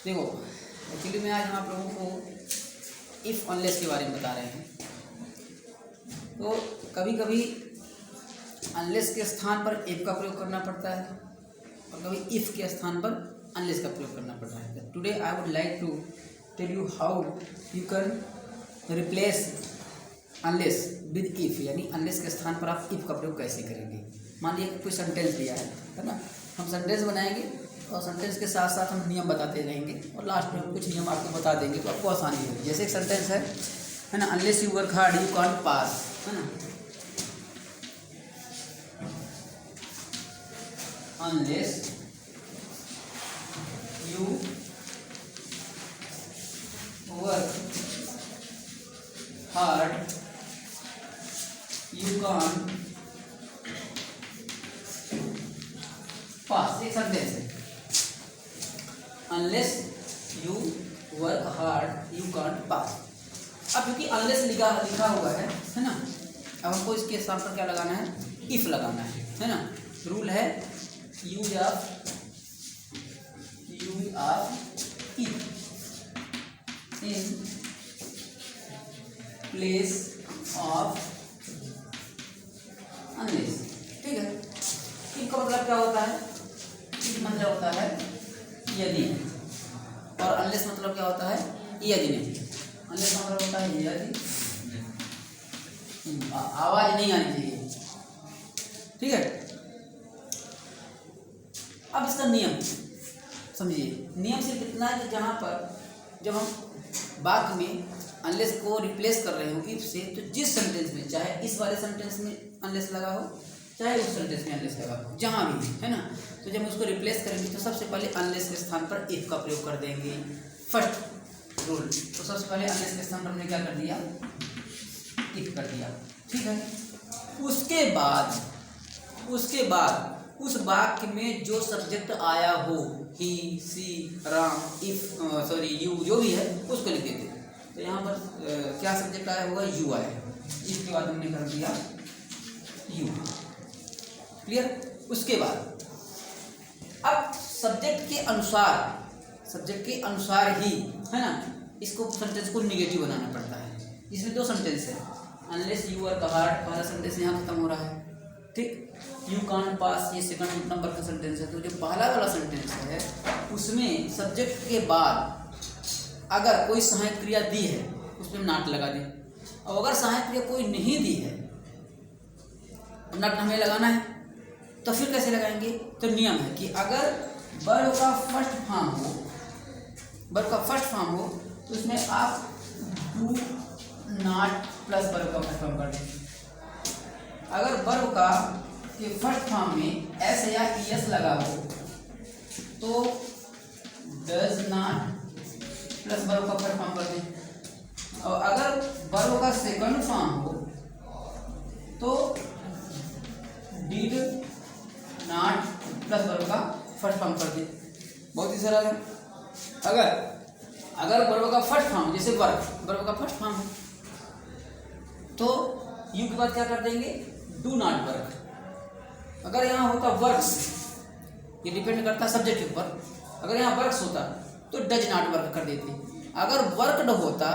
देखो एक्चुअली में आज हम आप लोगों को इफ़ अनलेस के बारे में बता रहे हैं। तो कभी कभी अनलेस के स्थान पर इफ़ का प्रयोग करना पड़ता है और कभी इफ़ के स्थान पर अनलेस का प्रयोग करना पड़ता है। Today I would like to tell you how you can replace unless with if, यानी अनलेस के स्थान पर आप इफ़ का प्रयोग कैसे करेंगे। मान लिया कोई सेंटेंस दिया है ना, हम सेंटेंस बनाएंगे और सेंटेंस के साथ साथ हम नियम बताते रहेंगे और लास्ट में हम कुछ नियम आपको बता देंगे तो आपको आसानी होगी। जैसे एक सेंटेंस है ना, unless you work hard you can't pass, है ना। Unless you work hard you can't pass, एक सेंटेंस है। Unless you work hard you can't pass. अब क्योंकि अनलेस लिखा हुआ है ना, अब हमको इसके स्थान पर क्या लगाना है, इफ लगाना है ना। रूल है use of if in place of unless. ठीक है, इफ का मतलब क्या होता है, इफ मतलब होता है यदि, और अनलेस मतलब क्या होता है, यदि नहीं। अनलेस मतलब होता है यदि, आवाज नहीं आनी चाहिए। ठीक है, अब इसका नियम समझिए। नियम सिर्फ इतना है कि जहाँ पर जब हम वाक्य में अनलेस को रिप्लेस कर रहे हो इफ से, तो जिस सेंटेंस में, चाहे इस वाले सेंटेंस में अनलेस लगा हो चाहे उस सेंटेंस में अनलेस लगा हो, जहाँ भी है ना, तो जब उसको रिप्लेस करेंगे तो सबसे पहले अनलेस के स्थान पर इफ का प्रयोग कर देंगे। फर्स्ट रूल, तो सबसे पहले अनलेस के स्थान पर हमने क्या कर दिया, इफ कर दिया। ठीक है, उसके बाद उस वाक्य में जो सब्जेक्ट आया हो, ही, सी, राम, यू, जो भी है उसको लिख देते। तो यहाँ पर क्या सब्जेक्ट आया होगा, यू आया। इसके बाद हमने कर दिया यू। क्लियर। उसके बाद अब सब्जेक्ट के अनुसार ही, है ना, इसको सेंटेंस को निगेटिव बनाना पड़ता है। इसमें दो सेंटेंस है, अनलेस यू वर्क हार्ड पहला सेंटेंस यहाँ खत्म हो रहा है, ठीक। यू कांट पास ये सेकंड नंबर का सेंटेंस है। तो जो पहला वाला सेंटेंस है उसमें सब्जेक्ट के बाद अगर कोई सहायक क्रिया दी है उसमें नाट लगा दें, और अगर सहायक क्रिया कोई नहीं दी है नाट हमें लगाना है, तो फिर कैसे लगाएंगे। तो नियम है कि अगर वर्ब का फर्स्ट फॉर्म हो तो उसमें आप डू नॉट प्लस वर्ब का फर्स्ट फॉर्म कर दें। अगर वर्ब का के फर्स्ट फॉर्म में एस या ईएस लगा हो तो डज नॉट प्लस वर्ब का फर्स्ट फॉर्म कर दें। और अगर वर्ब का सेकंड फॉर्म हो तो डिड नॉट प्लस वर्ब का फर्स्ट फॉर्म कर दें। बहुत ही सरल है। अगर वर्ब का फर्स्ट फॉर्म, जैसे वर्ब का फर्स्ट फॉर्म है तो यू के बाद क्या कर देंगे, डू नॉट वर्क। अगर यहाँ होता वर्क्स, ये डिपेंड करता है सब्जेक्ट के ऊपर, अगर यहाँ वर्क्स होता तो डज नॉट वर्क कर देते, अगर वर्कड होता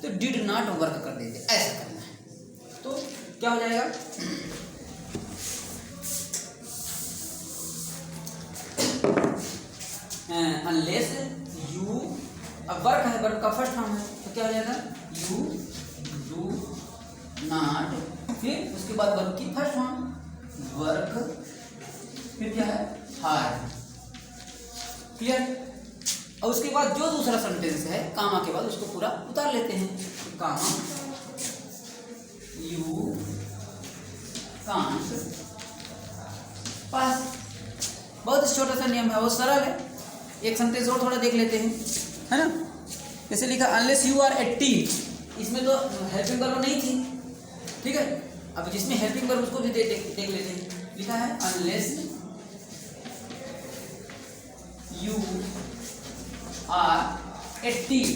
तो डिड नॉट वर्क कर देते। ऐसा करना है तो क्या हो जाएगा, अनलेस यू, अब वर्क है, वर्क का फर्स्ट फॉर्म है तो क्या हो जाएगा, यू डू नॉट, फिर उसके बाद वर्क की फर्स्ट फॉर्म वर्क, फिर क्या है, हार्ड। क्लियर। और उसके बाद जो दूसरा सेंटेंस है कामा के बाद उसको पूरा उतार लेते हैं, कामा यू कांट पास। बहुत छोटा सा नियम है, बहुत सरल है। एक सेंटेंस और थोड़ा देख लेते हैं, है ना। जैसे लिखा अनलेस यू आर 18, इसमें तो हेल्पिंग वर्ब नहीं थी, ठीक है। अब जिसमें हेल्पिंग वर्ब उसको भी देख लेते हैं। लिखा है unless you are 18,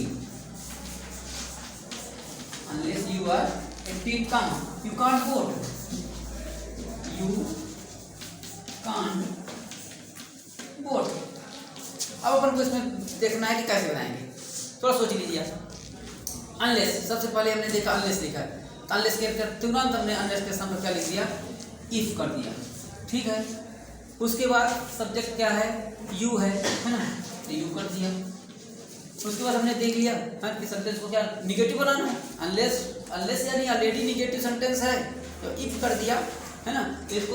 unless you are 18 come you can't vote, you can't vote. अब अपन को इसमें देखना है कि कैसे बनाएंगे, थोड़ा सोच लीजिए आप। अनलेस, सबसे पहले हमने देखा अनलेस लिखा है, तो अनलेस के तुरंत हमने अनलेस के सामने क्या लिख दिया, इफ कर दिया, ठीक है। उसके बाद सब्जेक्ट क्या है, यू है ना, तो यू कर दिया। उसके बाद हमने देख लिया कि सेंटेंस को क्या निगेटिव बनाना है, अनलेस यानी ऑलरेडी निगेटिव सेंटेंस है, तो इफ कर दिया, है ना। तो इसको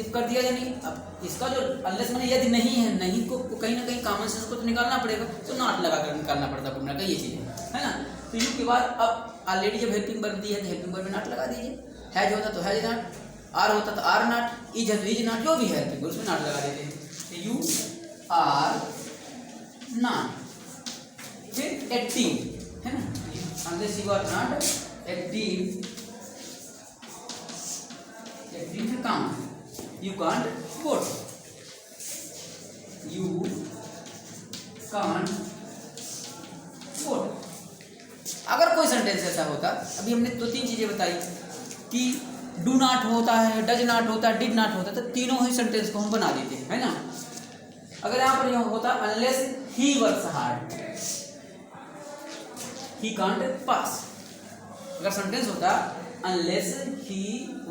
इफ कर दिया यानी अब इसका जो अनलेस माने यदि नहीं है, नहीं को कहीं ना कहीं कॉमन सेंस को तो निकालना पड़ेगा, तो नॉट लगा कर निकालना पड़ता है ना, ये चीज़ है ना। तो यू के बाद अब ऑलरेडी जब हेल्पिंग वर्ब दी है तो हेल्पिंग वर्ब में नॉट लगा दीजिए, हैज होता तो हैज नॉट, आर होता तो आर नॉट, इज है तो इज नॉट, जो भी है हेल्पिंग उसमें नॉट लगा देते हैं, तो यू आर नॉट। फिर एक्टिव है ना, unless you are not active, active फिर काम, you can't vote, you can't vote. अगर कोई सेंटेंस ऐसा होता, अभी हमने दो तीन चीजें बताई कि डू नॉट होता है, डज नॉट होता है, डिड नॉट होता है, तो तीनों ही सेंटेंस को हम बना देते हैं, है ना। अगर यहाँ पर यह होता unless he works hard, he can't pass. अगर सेंटेंस होता अनलेस ही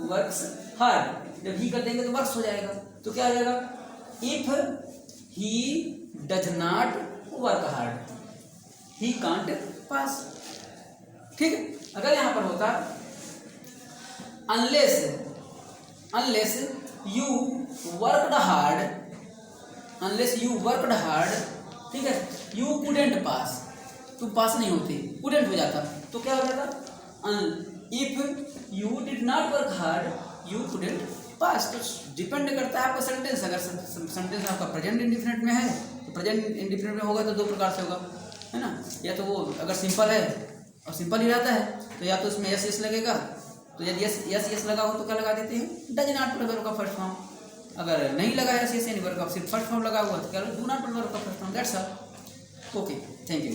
वर्क्स हार्ड, जब ही कर देंगे तो वर्क्स हो जाएगा, तो क्या आ जाएगा, if he does not work hard he can't pass, ठीक है। अगर यहां पर होता unless you worked hard, unless you worked hard, ठीक है, यू कुडेंट पास, तुम पास नहीं होते, कुडेंट हो जाता, तो क्या हो जाता, if you did not work hard you couldn't pass. तो डिपेंड करता है आपका सेंटेंस, अगर सेंटेंस आपका प्रेजेंट इंडिफिनिट में है तो प्रेजेंट इंडिफिनिट में होगा तो दो प्रकार से होगा, है ना। या तो वो अगर सिंपल है और सिंपल ही रहता है तो या तो उसमें यस यस लगेगा, तो यदि यस यस लगा हो तो क्या लगा देते हैं, डज नॉट प्लस वर्ब का फर्स्ट फॉर्म। अगर नहीं लगा यस यस यानी वर्ब का सिर्फ फर्स्ट फॉर्म लगा हुआ तो क्या डू नॉट प्लस वर्ब का first form, that's all. Okay, thank you.